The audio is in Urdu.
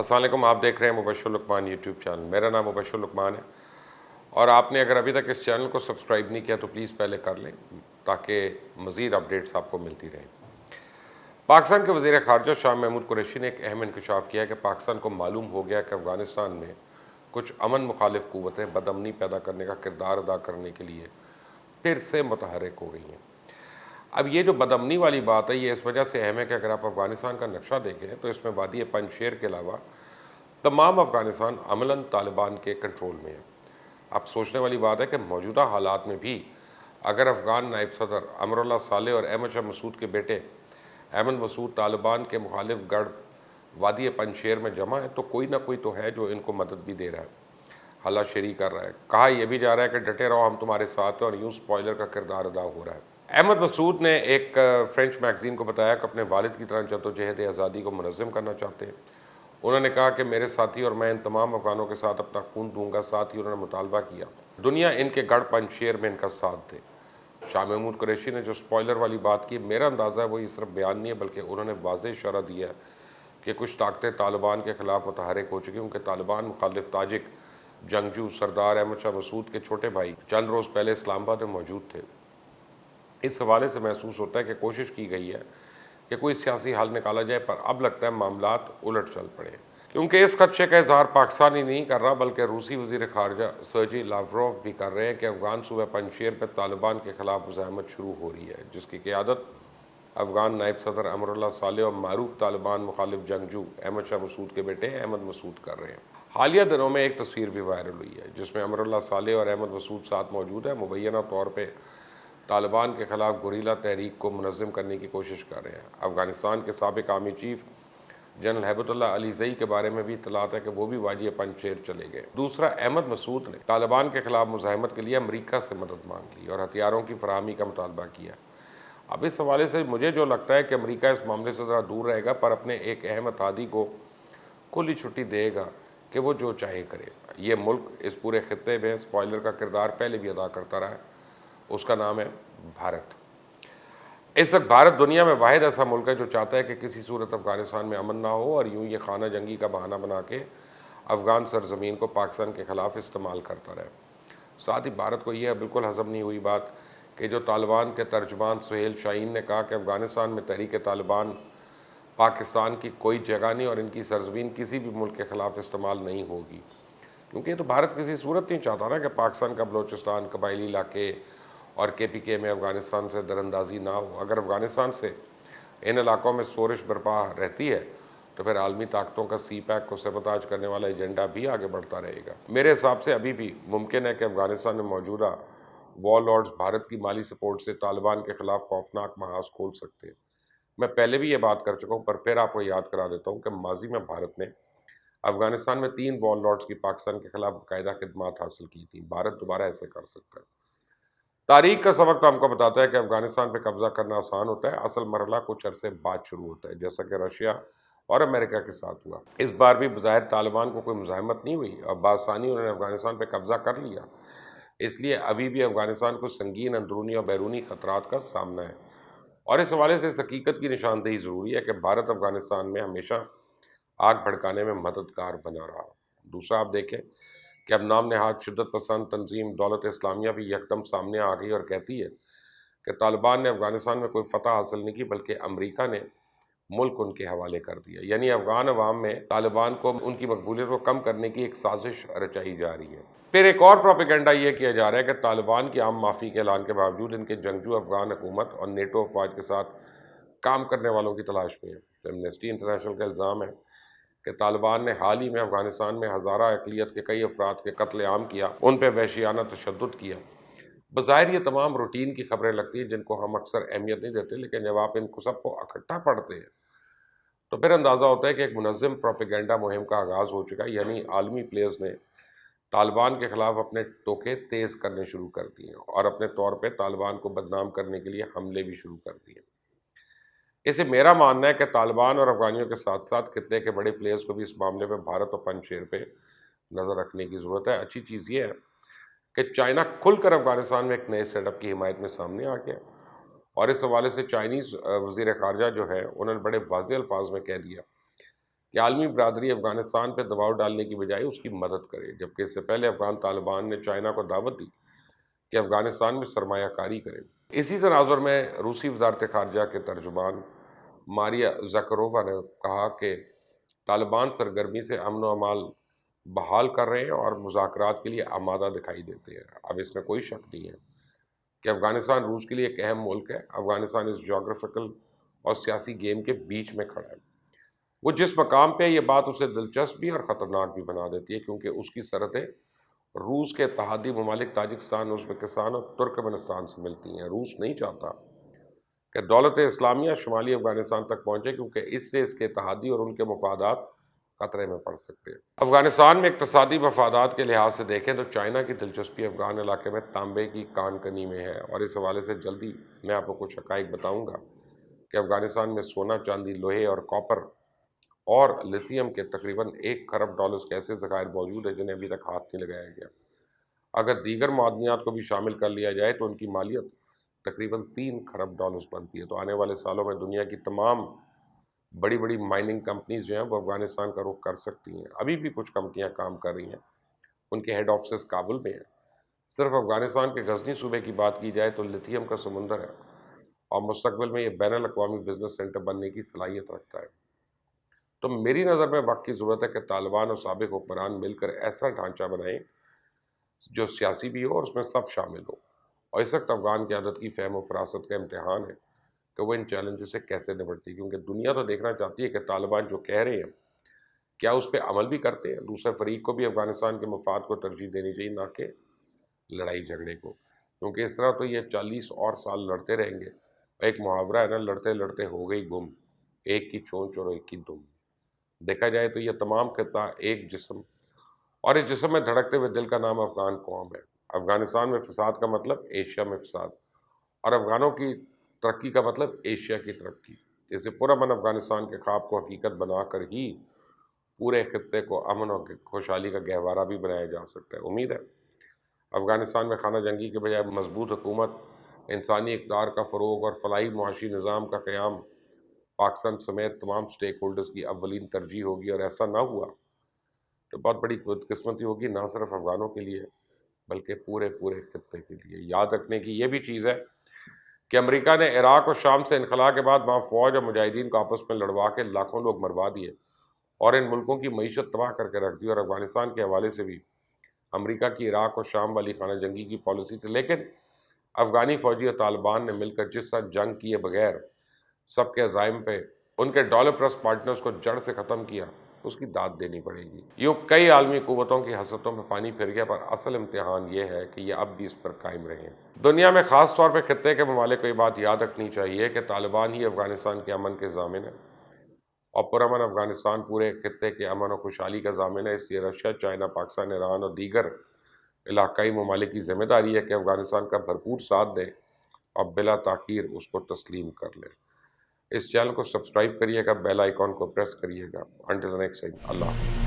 السلام علیکم، آپ دیکھ رہے ہیں مبشر لقمان یوٹیوب چینل۔ میرا نام مبشر لقمان ہے، اور آپ نے اگر ابھی تک اس چینل کو سبسکرائب نہیں کیا تو پلیز پہلے کر لیں تاکہ مزید اپڈیٹس آپ کو ملتی رہیں۔ پاکستان کے وزیر خارجہ شاہ محمود قریشی نے ایک اہم انکشاف کیا ہے کہ پاکستان کو معلوم ہو گیا کہ افغانستان میں کچھ امن مخالف قوتیں بدامنی پیدا کرنے کا کردار ادا کرنے کے لیے پھر سے متحرک ہو گئی ہیں۔ اب یہ جو بدامنی والی بات ہے یہ اس وجہ سے اہم ہے کہ اگر آپ افغانستان کا نقشہ دیکھیں تو اس میں وادی پنج شیر کے علاوہ تمام افغانستان عملاً طالبان کے کنٹرول میں ہے۔ اب سوچنے والی بات ہے کہ موجودہ حالات میں بھی اگر افغان نائب صدر امراللہ صالح اور احمد شاہ مسعود کے بیٹے احمد مسعود طالبان کے مخالف گڑھ وادی پنج شیر میں جمع ہے تو کوئی نہ کوئی تو ہے جو ان کو مدد بھی دے رہا ہے، حلہ شیری کر رہا ہے۔ کہا یہ بھی جا رہا ہے کہ ڈٹے رہو، ہم تمہارے ساتھ ہیں، اور یوں سپوائلر کا کردار ادا ہو رہا ہے۔ احمد مسعود نے ایک فرینچ میگزین کو بتایا کہ اپنے والد کی طرح جدوجہد آزادی کو منظم کرنا چاہتے ہیں۔ انہوں نے کہا کہ میرے ساتھی اور میں ان تمام افغانوں کے ساتھ اپنا خون دوں گا۔ ساتھ ہی انہوں نے مطالبہ کیا دنیا ان کے گڑھ پنج شیر میں ان کا ساتھ دے۔ شاہ محمود قریشی نے جو سپوائلر والی بات کی، میرا اندازہ ہے وہ یہ صرف بیان نہیں ہے بلکہ انہوں نے واضح اشارہ دیا ہے کہ کچھ طاقتیں طالبان کے خلاف متحرک ہو چکی ہیں۔ ان کے طالبان مخالف تاجک جنگجو سردار احمد شاہ مسعود کے چھوٹے بھائی چند روز پہلے اسلام آباد میں موجود تھے۔ اس حوالے سے محسوس ہوتا ہے کہ کوشش کی گئی ہے کہ کوئی سیاسی حل نکالا جائے، پر اب لگتا ہے معاملات الٹ چل پڑے، کیونکہ اس خدشے کا اظہار پاکستان ہی نہیں کر رہا بلکہ روسی وزیر خارجہ سرجی لاوروف بھی کر رہے ہیں کہ افغان صوبہ پنجشیر میں طالبان کے خلاف مزاحمت شروع ہو رہی ہے، جس کی قیادت افغان نائب صدر امراللہ صالح اور معروف طالبان مخالف جنگجو احمد شاہ مسعود کے بیٹے احمد مسعود کر رہے ہیں۔ حالیہ دنوں میں ایک تصویر بھی وائرل ہوئی ہے جس میں امراللہ صالح اور احمد مسعود ساتھ موجود ہے، مبینہ طور پہ طالبان کے خلاف گوریلا تحریک کو منظم کرنے کی کوشش کر رہے ہیں۔ افغانستان کے سابق آرمی چیف جنرل ہیبت اللہ علیزئی کے بارے میں بھی اطلاعات ہے کہ وہ بھی وادی پنج شیر چلے گئے۔ دوسرا، احمد مسعود نے طالبان کے خلاف مزاحمت کے لیے امریکہ سے مدد مانگ لی اور ہتھیاروں کی فراہمی کا مطالبہ کیا۔ اب اس حوالے سے مجھے جو لگتا ہے کہ امریکہ اس معاملے سے ذرا دور رہے گا، پر اپنے ایک اہم اتحادی کو کھلی چھٹی دے گا کہ وہ جو چاہے کرے۔ یہ ملک اس پورے خطے میں سپوائلر کا کردار پہلے بھی ادا کرتا رہا ہے، اس کا نام ہے بھارت۔ اس وقت بھارت دنیا میں واحد ایسا ملک ہے جو چاہتا ہے کہ کسی صورت افغانستان میں امن نہ ہو، اور یوں یہ خانہ جنگی کا بہانہ بنا کے افغان سرزمین کو پاکستان کے خلاف استعمال کرتا رہے۔ ساتھ ہی بھارت کو یہ بالکل ہضم نہیں ہوئی بات کہ جو طالبان کے ترجمان سہیل شاہین نے کہا کہ افغانستان میں تحریک طالبان پاکستان کی کوئی جگہ نہیں اور ان کی سرزمین کسی بھی ملک کے خلاف استعمال نہیں ہوگی، کیونکہ یہ تو بھارت کسی صورت نہیں چاہتا نا کہ پاکستان کا بلوچستان، قبائلی علاقے اور KPK میں افغانستان سے دراندازی نہ ہو۔ اگر افغانستان سے ان علاقوں میں سورش برپا رہتی ہے تو پھر عالمی طاقتوں کا CPEC کو سبوتاژ کرنے والا ایجنڈا بھی آگے بڑھتا رہے گا۔ میرے حساب سے ابھی بھی ممکن ہے کہ افغانستان میں موجودہ وار لارڈز بھارت کی مالی سپورٹ سے طالبان کے خلاف خوفناک محاذ کھول سکتے ہیں۔ میں پہلے بھی یہ بات کر چکا ہوں، پر پھر آپ کو یاد کرا دیتا ہوں کہ ماضی میں بھارت نے افغانستان میں 3 وار لارڈز کی پاکستان کے خلاف باقاعدہ خدمات حاصل کی تھیں۔ بھارت دوبارہ ایسے کر سکتا ہے۔ تاریخ کا سبق تو ہم کو بتاتا ہے کہ افغانستان پہ قبضہ کرنا آسان ہوتا ہے، اصل مرحلہ کچھ عرصے بعد شروع ہوتا ہے، جیسا کہ رشیا اور امریکہ کے ساتھ ہوا۔ اس بار بھی بظاہر طالبان کو کوئی مزاحمت نہیں ہوئی اور بآسانی انہوں نے افغانستان پہ قبضہ کر لیا۔ اس لیے ابھی بھی افغانستان کو سنگین اندرونی اور بیرونی خطرات کا سامنا ہے، اور اس حوالے سے اس حقیقت کی نشاندہی ضروری ہے کہ بھارت افغانستان میں ہمیشہ آگ بھڑکانے میں مددگار بنا رہا۔ دوسرا، آپ دیکھیں کہ اب نام نہاد شدت پسند تنظیم دولت اسلامیہ بھی یکدم سامنے آ گئی اور کہتی ہے کہ طالبان نے افغانستان میں کوئی فتح حاصل نہیں کی بلکہ امریکہ نے ملک ان کے حوالے کر دیا، یعنی افغان عوام میں طالبان کو ان کی مقبولیت کو کم کرنے کی ایک سازش رچائی جا رہی ہے۔ پھر ایک اور پروپیگنڈا یہ کیا جا رہا ہے کہ طالبان کی عام معافی کے اعلان کے باوجود ان کے جنگجو افغان حکومت اور نیٹو افواج کے ساتھ کام کرنے والوں کی تلاش میں ہے۔ ایمنسٹی انٹرنیشنل کا الزام ہے کہ طالبان نے حال ہی میں افغانستان میں ہزارہ اقلیت کے کئی افراد کے قتل عام کیا، ان پہ وحشیانہ تشدد کیا۔ بظاہر یہ تمام روٹین کی خبریں لگتی ہیں جن کو ہم اکثر اہمیت نہیں دیتے، لیکن جب آپ ان کو سب کو اکٹھا پڑھتے ہیں تو پھر اندازہ ہوتا ہے کہ ایک منظم پروپیگنڈا مہم کا آغاز ہو چکا ہے، یعنی عالمی پلیئرز نے طالبان کے خلاف اپنے ٹوکے تیز کرنے شروع کر دیے اور اپنے طور پہ طالبان کو بدنام کرنے کے لیے حملے بھی شروع کر دیے۔ اسے میرا ماننا ہے کہ طالبان اور افغانیوں کے ساتھ ساتھ خطے کے بڑے پلیئرز کو بھی اس معاملے میں بھارت اور پنج شیر پہ نظر رکھنے کی ضرورت ہے۔ اچھی چیز یہ ہے کہ چائنا کھل کر افغانستان میں ایک نئے سیٹ اپ کی حمایت میں سامنے آ گیا، اور اس حوالے سے چائنیز وزیر خارجہ جو ہے انہوں نے بڑے واضح الفاظ میں کہہ دیا کہ عالمی برادری افغانستان پہ دباؤ ڈالنے کی بجائے اس کی مدد کرے، جبکہ اس سے پہلے افغان طالبان نے چائنا کو دعوت دی کہ افغانستان میں سرمایہ کاری کرے۔ اسی تناظر میں روسی وزارت خارجہ کے ترجمان ماریا زکرووا نے کہا کہ طالبان سرگرمی سے امن و امان بحال کر رہے ہیں اور مذاکرات کے لیے آمادہ دکھائی دیتے ہیں۔ اب اس میں کوئی شک نہیں ہے کہ افغانستان روس کے لیے ایک اہم ملک ہے۔ افغانستان اس جغرافیکل اور سیاسی گیم کے بیچ میں کھڑا ہے۔ وہ جس مقام پہ یہ بات اسے دلچسپ بھی اور خطرناک بھی بنا دیتی ہے، کیونکہ اس کی سرحدیں روس کے اتحادی ممالک تاجکستان، ازبکستان اور ترکمنستان سے ملتی ہیں۔ روس نہیں چاہتا کہ دولت اسلامیہ شمالی افغانستان تک پہنچے، کیونکہ اس سے اس کے اتحادی اور ان کے مفادات خطرے میں پڑ سکتے ہیں۔ افغانستان میں اقتصادی مفادات کے لحاظ سے دیکھیں تو چائنا کی دلچسپی افغان علاقے میں تانبے کی کان کنی میں ہے، اور اس حوالے سے جلدی میں آپ کو کچھ حقائق بتاؤں گا کہ افغانستان میں سونا، چاندی، لوہے اور کاپر اور لیتھیم کے تقریباً $1 کھرب کے ایسے ذخائر موجود ہیں جنہیں ابھی تک ہاتھ نہیں لگایا گیا۔ اگر دیگر معدنیات کو بھی شامل کر لیا جائے تو ان کی مالیت تقریباً $3 کھرب بنتی ہے۔ تو آنے والے سالوں میں دنیا کی تمام بڑی بڑی مائننگ کمپنیز جو ہیں وہ افغانستان کا رخ کر سکتی ہیں۔ ابھی بھی کچھ کمپنیاں کام کر رہی ہیں، ان کے ہیڈ آفسز کابل میں ہیں۔ صرف افغانستان کے غزنی صوبے کی بات کی جائے تو لیتھیم کا سمندر ہے، اور مستقبل میں یہ بین الاقوامی بزنس سینٹر بننے کی صلاحیت رکھتا ہے۔ تو میری نظر میں وقت کی ضرورت ہے کہ طالبان اور سابق حکمران مل کر ایسا ڈھانچہ بنائیں جو سیاسی بھی ہو اور اس میں سب شامل ہو۔ اور اس وقت افغان قیادت کی فہم و فراست کا امتحان ہے کہ وہ ان چیلنجز سے کیسے نمٹتی ہے، کیونکہ دنیا تو دیکھنا چاہتی ہے کہ طالبان جو کہہ رہے ہیں کیا اس پہ عمل بھی کرتے ہیں۔ دوسرے فریق کو بھی افغانستان کے مفاد کو ترجیح دینی چاہیے، نہ کہ لڑائی جھگڑے کو، کیونکہ اس طرح تو یہ 40 اور سال لڑتے رہیں گے۔ ایک محاورہ ہے نا، لڑتے لڑتے ہو گئی گم، ایک کی چونچ اور ایک کی دم۔ دیکھا جائے تو یہ تمام خطہ ایک جسم، اور اس جسم میں دھڑکتے ہوئے دل کا نام افغان قوم ہے۔ افغانستان میں فساد کا مطلب ایشیا میں فساد، اور افغانوں کی ترقی کا مطلب ایشیا کی ترقی۔ اسے پرامن افغانستان کے خواب کو حقیقت بنا کر ہی پورے خطے کو امن اور خوشحالی کا گہوارہ بھی بنایا جا سکتا ہے۔ امید ہے افغانستان میں خانہ جنگی کے بجائے مضبوط حکومت، انسانی اقدار کا فروغ اور فلاحی معاشی نظام کا قیام پاکستان سمیت تمام سٹیک ہولڈرز کی اولین ترجیح ہوگی، اور ایسا نہ ہوا تو بہت بڑی بدقسمتی ہوگی، نہ صرف افغانوں کے لیے بلکہ پورے خطے کے لیے۔ یاد رکھنے کی یہ بھی چیز ہے کہ امریکہ نے عراق اور شام سے انخلا کے بعد وہاں فوج اور مجاہدین کو آپس میں لڑوا کے لاکھوں لوگ مروا دیے اور ان ملکوں کی معیشت تباہ کر کے رکھ دی، اور افغانستان کے حوالے سے بھی امریکہ کی عراق اور شام والی خانہ جنگی کی پالیسی تھی، لیکن افغانی فوجی اور طالبان نے مل کر جس طرح جنگ کیے بغیر سب کے عزائم پہ ان کے ڈالر پرست پارٹنرز کو جڑ سے ختم کیا، اس کی داد دینی پڑے گی۔ یوں کئی عالمی قوتوں کی حسرتوں میں پانی پھر گیا، پر اصل امتحان یہ ہے کہ یہ اب بھی اس پر قائم رہیں۔ دنیا میں خاص طور پہ خطے کے ممالک کو یہ بات یاد رکھنی چاہیے کہ طالبان ہی افغانستان کے امن کے ضامن ہے، اور پرامن افغانستان پورے خطے کے امن اور خوشحالی کا ضامن ہے۔ اس لیے رشیا، چائنا، پاکستان، ایران اور دیگر علاقائی ممالک کی ذمہ داری ہے کہ افغانستان کا بھرپور ساتھ دیں اور بلا تاخیر اس کو تسلیم کر لیں۔ اس چینل کو سبسکرائب کریے گا، بیل آئیکن کو پریس کریے گا۔ انٹل نیکسٹ ٹائم، اللہ حافظ۔